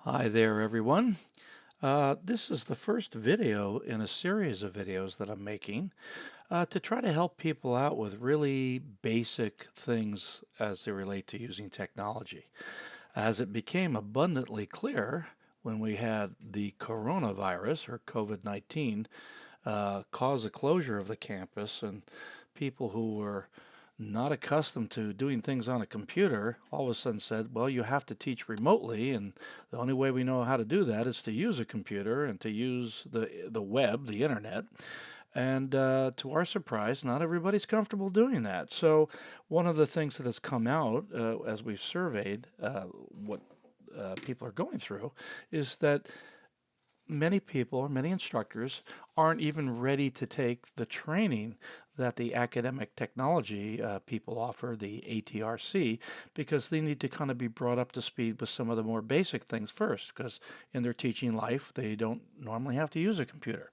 Hi there, everyone. This is the first video in a series of videos that I'm making to try to help people out with really basic things as they relate to using technology. As it became abundantly clear when we had the coronavirus or COVID-19 cause the closure of the campus, and people who were not accustomed to doing things on a computer all of a sudden said, well, you have to teach remotely, and the only way we know how to do that is to use a computer and to use the web, the internet. And to our surprise, not everybody's comfortable doing that. So one of the things that has come out as we've surveyed what people are going through is that many people, many instructors, aren't even ready to take the training that the academic technology people offer, the ATRC, because they need to kind of be brought up to speed with some of the more basic things first, because in their teaching life, they don't normally have to use a computer.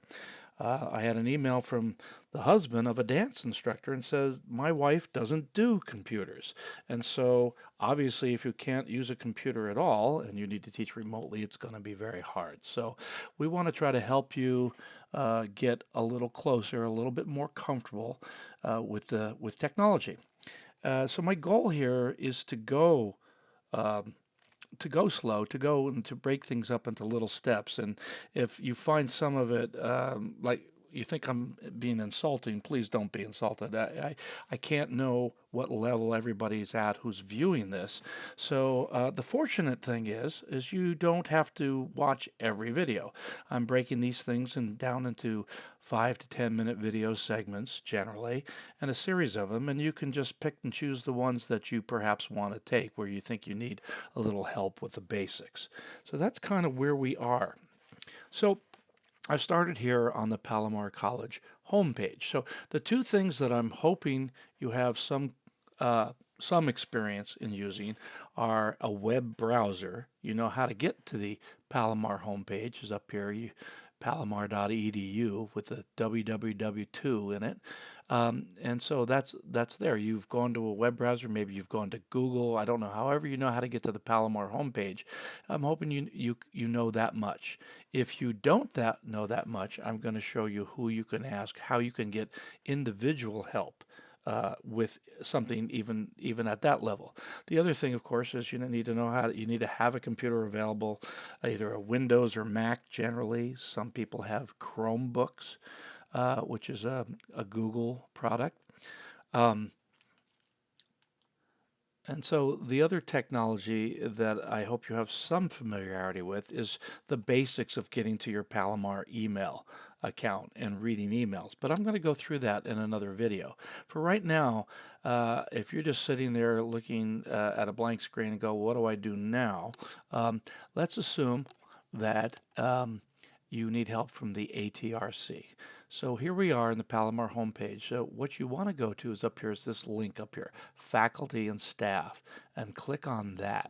I had an email from the husband of a dance instructor and says, my wife doesn't do computers. And so obviously, if you can't use a computer at all and you need to teach remotely, it's going to be very hard. So we want to try to help you get a little closer, a little bit more comfortable with technology. So my goal here is um, to go slow, to go and to break things up into little steps. And if you find some of it like you think I'm being insulting, please don't be insulted. I can't know what level everybody's at who's viewing this. So the fortunate thing is you don't have to watch every video. I'm breaking these things down into 5 to 10 minute video segments generally, and a series of them, and you can just pick and choose the ones that you perhaps want to take where you think you need a little help with the basics. So that's kind of where we are. So I started here on the Palomar College homepage. So the two things that I'm hoping you have some experience in using are a web browser. You know how to get to the Palomar homepage is up here. Palomar.edu with the www2 in it. And so that's there. You've gone to a web browser, maybe you've gone to Google. I don't know. However, you know how to get to the Palomar homepage. I'm hoping you know that much. If you don't know that much, I'm going to show you who you can ask, how you can get individual help with something even at that level. The other thing, of course, is you need to know you need to have a computer available, either a Windows or Mac generally. Some people have Chromebooks, which is a Google product. Um, and so the other technology that I hope you have some familiarity with is the basics of getting to your Palomar email account and reading emails. But I'm going to go through that in another video. For right now, if you're just sitting there looking at a blank screen and go, what do I do now? Let's assume that you need help from the ATRC. So here we are in the Palomar homepage. So what you want to go to is up here is this link up here, faculty and staff, and click on that.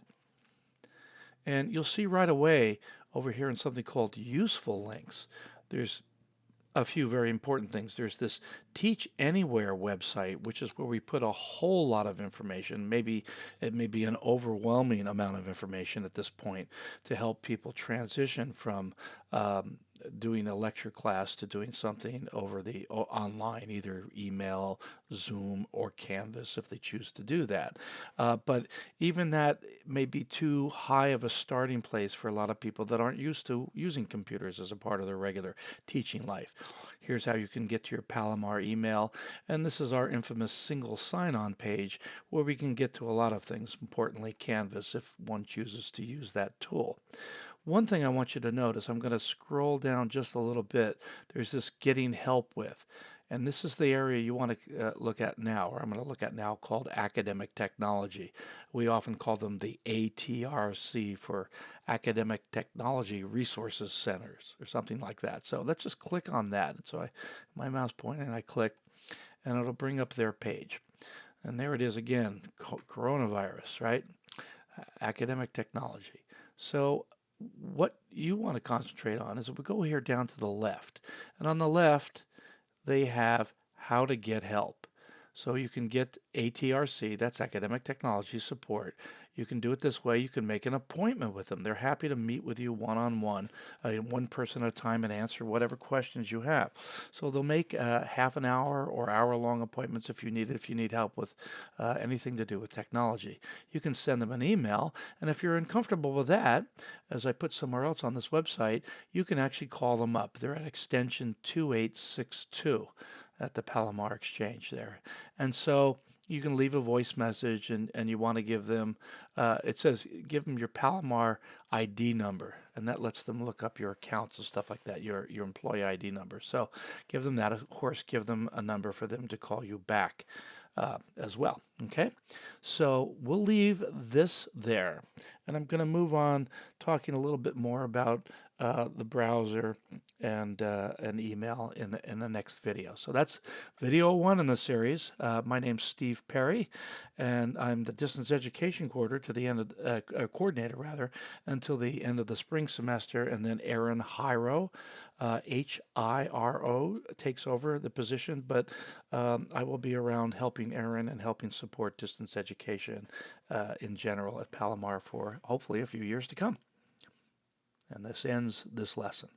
And you'll see right away over here in something called useful links. There's a few very important things. There's this Teach Anywhere website, which is where we put a whole lot of information. Maybe it may be an overwhelming amount of information at this point to help people transition from doing a lecture class to doing something over the online, either email, Zoom, or Canvas if they choose to do that. But even that may be too high of a starting place for a lot of people that aren't used to using computers as a part of their regular teaching life. Here's how you can get to your Palomar email, and this is our infamous single sign-on page where we can get to a lot of things, importantly Canvas if one chooses to use that tool. One thing I want you to notice, I'm going to scroll down just a little bit. There's this getting help with. And this is the area you want to look at now, or I'm going to look at now, called academic technology. We often call them the ATRC for Academic Technology Resources Centers or something like that. So let's just click on that. And so my mouse pointing and I click, and it'll bring up their page. And there it is again, coronavirus, right? Academic technology. So what you want to concentrate on is if we go here down to the left, and on the left they have how to get help. So you can get ATRC, that's academic technology support. You can do it this way. You can make an appointment with them. They're happy to meet with you one-on-one, one person at a time, and answer whatever questions you have. So they'll make half an hour or hour-long appointments if you need it, if you need help with anything to do with technology. You can send them an email, and if you're uncomfortable with that, as I put somewhere else on this website, you can actually call them up. They're at extension 2862 at the Palomar Exchange there. And so you can leave a voice message, and you want to give them, it says give them your Palomar ID number, and that lets them look up your accounts and stuff like that, your employee ID number. So give them that. Of course, give them a number for them to call you back as well. Okay, so we'll leave this there, and I'm going to move on talking a little bit more about the browser and email in the next video. So that's video one in the series. My name's Steve Perry, and I'm the distance education coordinator to the end of coordinator rather until the end of the spring semester, and then Aaron Hiro. Hiro takes over the position, but I will be around helping Aaron and helping support distance education in general at Palomar for hopefully a few years to come. And this ends this lesson.